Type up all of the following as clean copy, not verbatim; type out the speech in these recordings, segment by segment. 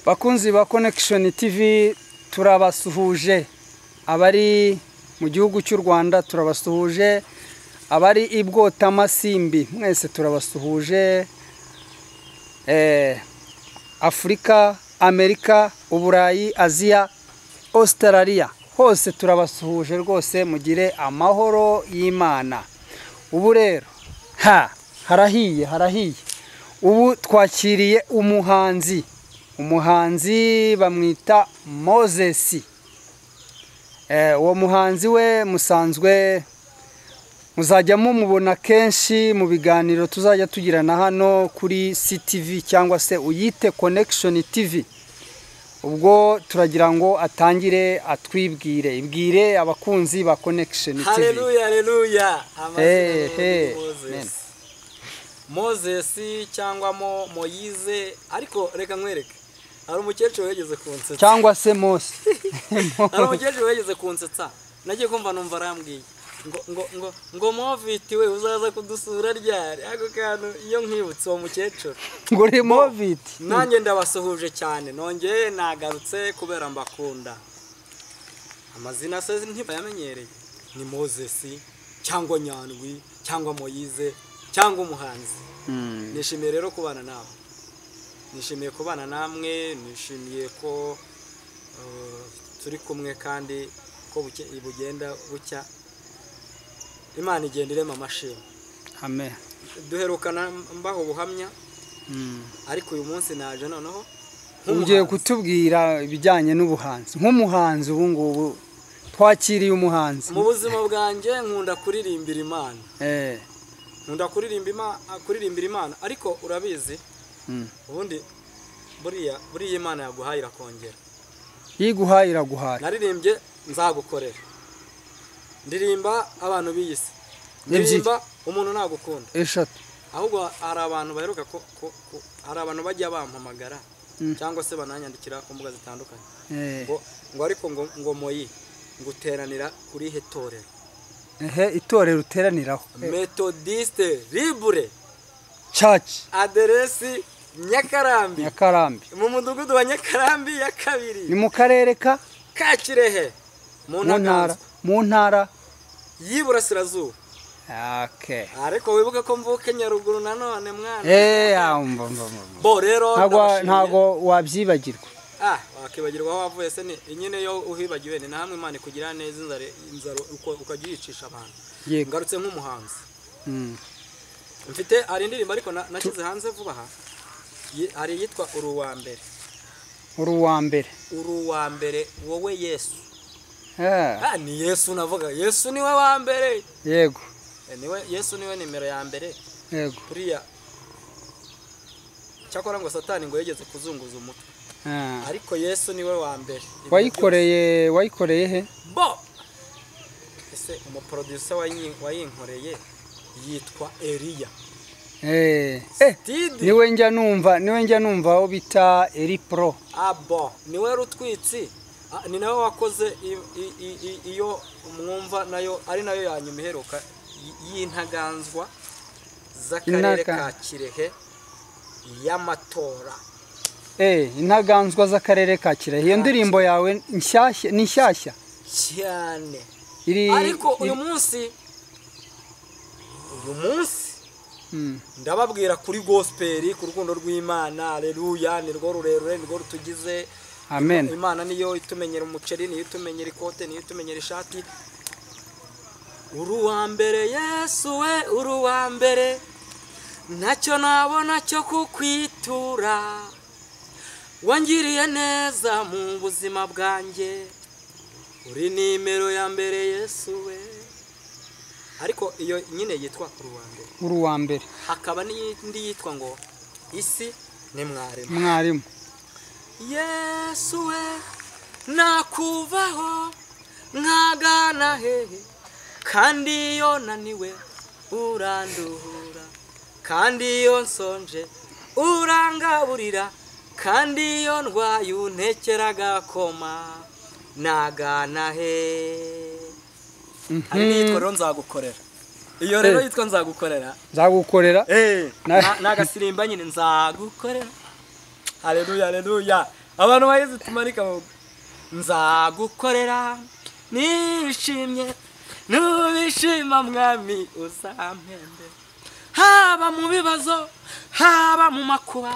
Bakunzi ba Connection TV turabasuhuje, abari mu gihugu cy'u Rwanda turabasuhuje, abari ibwota Masimbi mwese turabasuhuje, Afrika, Amerika, Uburayi, Aziya, Australia, hose turabasuhuje rwose, mugire amahoro y'Imana. Ubu rero harahiye ubu twakiriye umuhanzi bamwita Moses. Uwo muhanzi we musanzwe muzajya mumubona kenshi mu biganiro tuzajya tugirana hano kuri CTV cyangwa se uyite Connection TV. Ubwo turagira ngo atangire ibwire abakunzi ba Connection TV. Haleluya. Moses cyangwa Moise, ariko reka nkwereke. Ari umukecuru wegeze kunsetsa. Cyangwa se Mose. Ari umukecuru wegeze kunsetsa. Nagiye kumva numva arambwiye ngo Moviti we uzaza kudusura ryari. Ako kantu iyo nkwibutse uwo mukecuru. Ngo ri Moviti. Nanjye ndabasuhuje cyane. Nongeye nagarutse kubera mbakunda. Amazina se ntibayamenyereye. Ni Moses cyangwa Nyandwi cyangwa Moise cyangwa umuhanzi. Nishimiye rero kubana nawe. Nishimiye kubana namwe, nishimiye ko turi kumwe kandi ko bugenda bucya. Imana igenda irema amashimwe. Amen. Duherukana mbaho ubuhamya. Ariko uyu munsi naje noneho ugiye kutubwira ibijyanye n'ubuhanzi. Nk'umuhanzi ubu ngubu twakiriye umuhanzi. Mu buzima bwanjye nkunda kuririmbira Imana. Nkunda kuririmbira Imana, ariko urabizi ubundi buriya Imana yaguhaye irakongera. Yiguhaye iraguhaye. Naririmbye nzagukorera. Ndirimba abantu biyise. Ndirimba umuntu nagukunda. Eshatu. Ahubwo hari abantu baheruka hari abantu bajya bampamagara cyangwa se bananyandikira ku mbuga zitandukanye. Ngo ariko ngo Moyi nguteranira kuri hetorero. Itorero uteraniraho. Methodiste Libre Church. Aderesi Nyakarambi. Mu mudugudu wa Nyakarambi ya kabiri. Ni mu karere ka Kirehe. Mu ntara y'Iburasirazuba. Okay. Ariko wibuke ko mvuke Nyaruguru nanone mwana. Bo rero ntago wabyibagirwa. Wakibagirwa aho wavuye se ni nyine yo uhibagiwe ni namwe Imana kugira neza inzaro ukajya yicisha abantu. Ngarutse nk'umuhanzi. Mfite ari indirimbo ariko nashize hanze vuba aha. Ari yitwa Uruwa mbere wowe Yesu. Ni Yesu navuga. Yesu niwe wa mbere. Yego. Yesu niwe nimero ya mbere. Yego. Kuriya cyakora ngo Satani ngo yegeze kuzunguza umutwe. Ariko Yesu niwe wa mbere. Wayikoreye he? Bo. Ese umuproducer wayinkoreye yitwa Elia. Niwe njya numva aho bita Eli Pro. Bo niwe rutwitsi. Ni nawe wakoze iyo mwumva nayo ari nayo yanyuma iheruka y'intaganzwa z'akarere ka Kirehe y'amatora. Intaganzwa z'akarere ka Kirehe. Iyo ndirimbo yawe ni nshyashya cyane. Ariko uyu munsi ndababwira kuri gospel, ku rukundo rw'Imana. Haleluya. Ni rwo rurerure, ni rwo rutugize. Amen. Imana niyo itumenyera umuceri, niyo itumenyera ikote, niyo itumenyera ishati. Uruwa mbere Yesu we, uruwa mbere ntacyo nabona cyo kukwitura. Wangiriye neza mu buzima bwanjye, uri nimero ya mbere Yesu we. Ariko iyo nyine yitwa uruwa mbere. Hakaba n'indi yitwa ngo isi ni mwarimu. Yesu we nakuvaho nkagana hehe, kandi iyo naniwe uranduhura, kandi iyo nsonje urangaburira, kandi iyo ndwaye untekera gakoma nagana he. Ari yitwa rero nzagukorera. Iyo rero yitwa nzagukorera. Nzagukorera? Nagasirimba nyine nzagukorera. Haleluya haleluya. abantu bahize tumanika amaboko. Nzagukorera nishimye nubishima mwami uzampembe, haba mu bibazo haba mu makuba,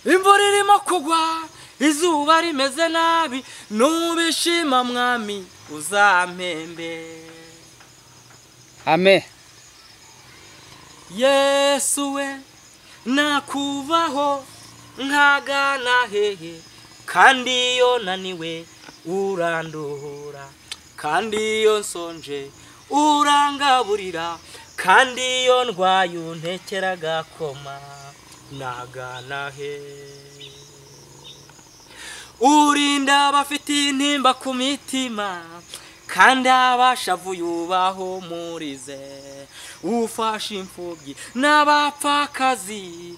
imvura irimo kugwa izuba rimeze nabi, nubishima mwami uzampembe. Amen. Yesu we nakuvaho nkagana hehe, kandi iyo naniwe uranduhura, kandi iyo nsonje urangaburira, kandi iyo ndwaye untekera agakoma, nagana he. Urinda abafite intimba ku mitima, kandi abashavuye ubahumurize, ufashe imfubyi n'abapfakazi,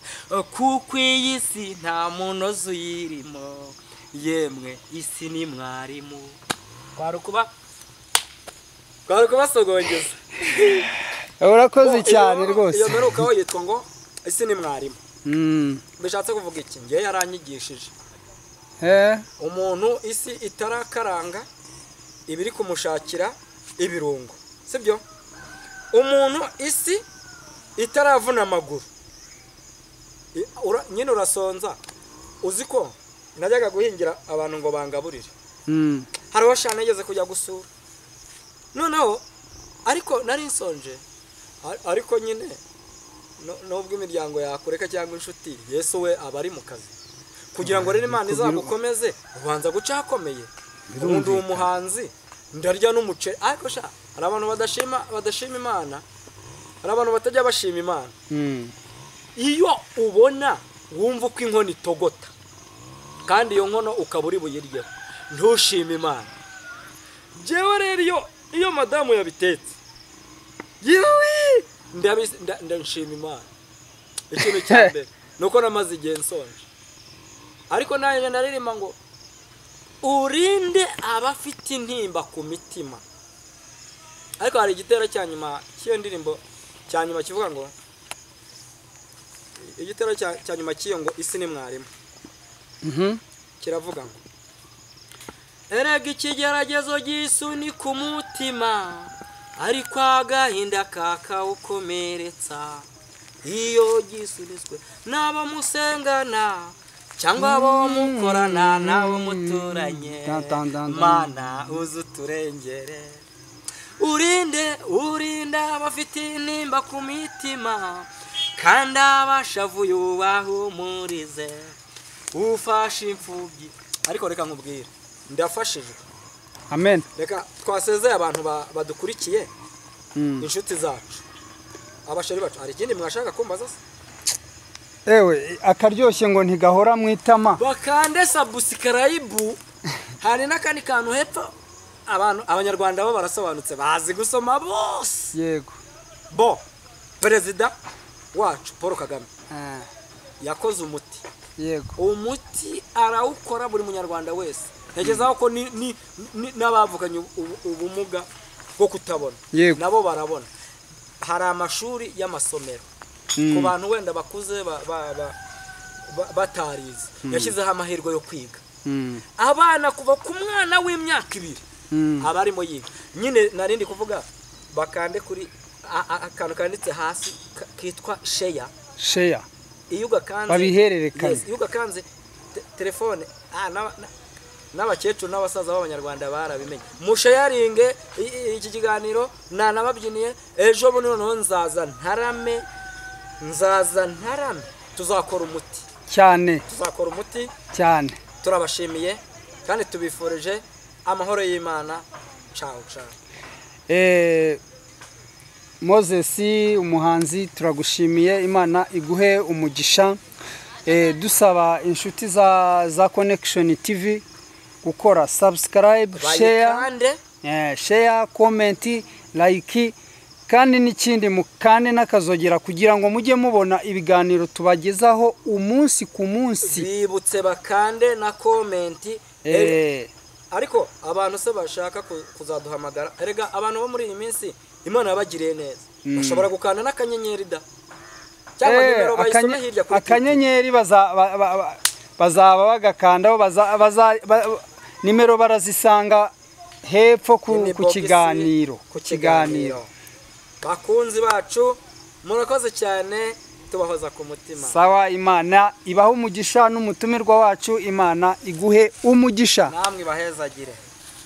kuko iyi si nta munozi uyirimo, yemwe isi ni mwarimu. Kwari kubasogongeza. Urakoze cyane rwose. Iyo meruka ho yitwa ngo isi ni mwarimu. Bishatse kuvuga iki? Ngiye yaranyigishije. Umuntu isi itarakaranga ibiri kumushakira ibirungo, sibyo? Umuntu isi itaravuna amaguru, nyine urasonza. Uziko najyaga guhingira abantu ngo bangaburire, hari washana yigeze kujya gusura, noneho ariko nari nsonje, ariko nyine nubwo imiryango yakureka cyangwa inshuti, Yesu we aba ari mu kazi kugira ngo rero Imana izagukomeze, ubanza guca hakomeye. Ubundi umuhanzi ndarya n'umuceri, ariko sha hari abantu badashima Imana, hari abantu batajya bashima Imana. Iyo ubona wumva uko inkono itogota, kandi iyo nkono ukaburi buyiryeho, ntushime Imana. Jewe rero iyo madamu yabitetse, yewe ndashima Imana. Ikintu cyambere nuko namaze igihe nsonje, ariko naje naririmba ngo urinde abafite intimba ku mitima. Ariko hari igitero cya nyuma cy'iyo ndirimbo, cya nyuma kivuga ngo, igitero cya nyuma cy'iyo ngo isi ni mwarimu. Kiravuga ngo erega ikigeragezo gisuni ku mutima, ariko agahinda kakawukomeretsa, iyo gisunitswe n'abo musengana cyangwa abo mukorana n'abo muturanye, Mana uzuturengere. Urinde abafite intimba ku mitima, kandi abashavuye ubahumurize, ufashe imfubyi. Ariko reka nkubwire, ndafashijwe. Amen. Reka twasezeye abantu badukurikiye, inshuti zacu, abashari bacu. Hari ikindi mwashaka kumbaza se? Ewe akaryoshye ngo ntigahora mwitama, bakande subscribe. Hari n'akandi kantu hepfo, abanyarwanda bo barasobanutse, bazi gusoma bose. Yego. Bo perezida wacu Paul Kagame yakoze umuti. Yego. Umuti arawukora buri munyarwanda wese. Ntegezaho ko n'abavukanye ubumuga bwo kutabona nabo barabona. Hari amashuri y'amasomero ku bantu wenda bakuze batarize, yashyizeho amahirwe yo kwiga. Abana kuva ku mwana w'imyaka 2 abarimo yiga. Nyine narindi kuvuga bakande kuri akantu kanditse hasi kitwa share. Iyo ugakanze babihererekanye, iyo ugakanze telefone n'abakecuru n'abasaza b'abanyarwanda barabimenye. Mushayaringe iki kiganiro nanababyiniye, ejo buno noneho nzaza ntarame, tuzakora umuti cyane, cyane. Turabashimiye kandi tubifurije amahoro y'Imana. Ciao. Moses umuhanzi, turagushimiye, Imana iguhe umugisha. Dusaba inshuti za Connection TV gukora subscribe, share, comment, like, kandi n'ikindi mukande n'akazogera kugira ngo mujye mubona ibiganiro tubagezaho umunsi ku munsi. Bibutse bakande na comment. Ariko abantu se bashaka kuzaduhamagara, erega abantu bo muri iyi minsi Imana yabagiriye neza, bashobora gukanda n'akanyenyeri da, cyangwa nimero bayisome hirya kuri akanyenyeri bazaba bagakandaho nimero barazisanga hepfo ku kiganiro bakunzi bacu murakoze cyane tubahoza ku mutima sawa Imana ibaho umugisha n'umutumirwa wacu Imana iguhe umugisha namwe bahezagire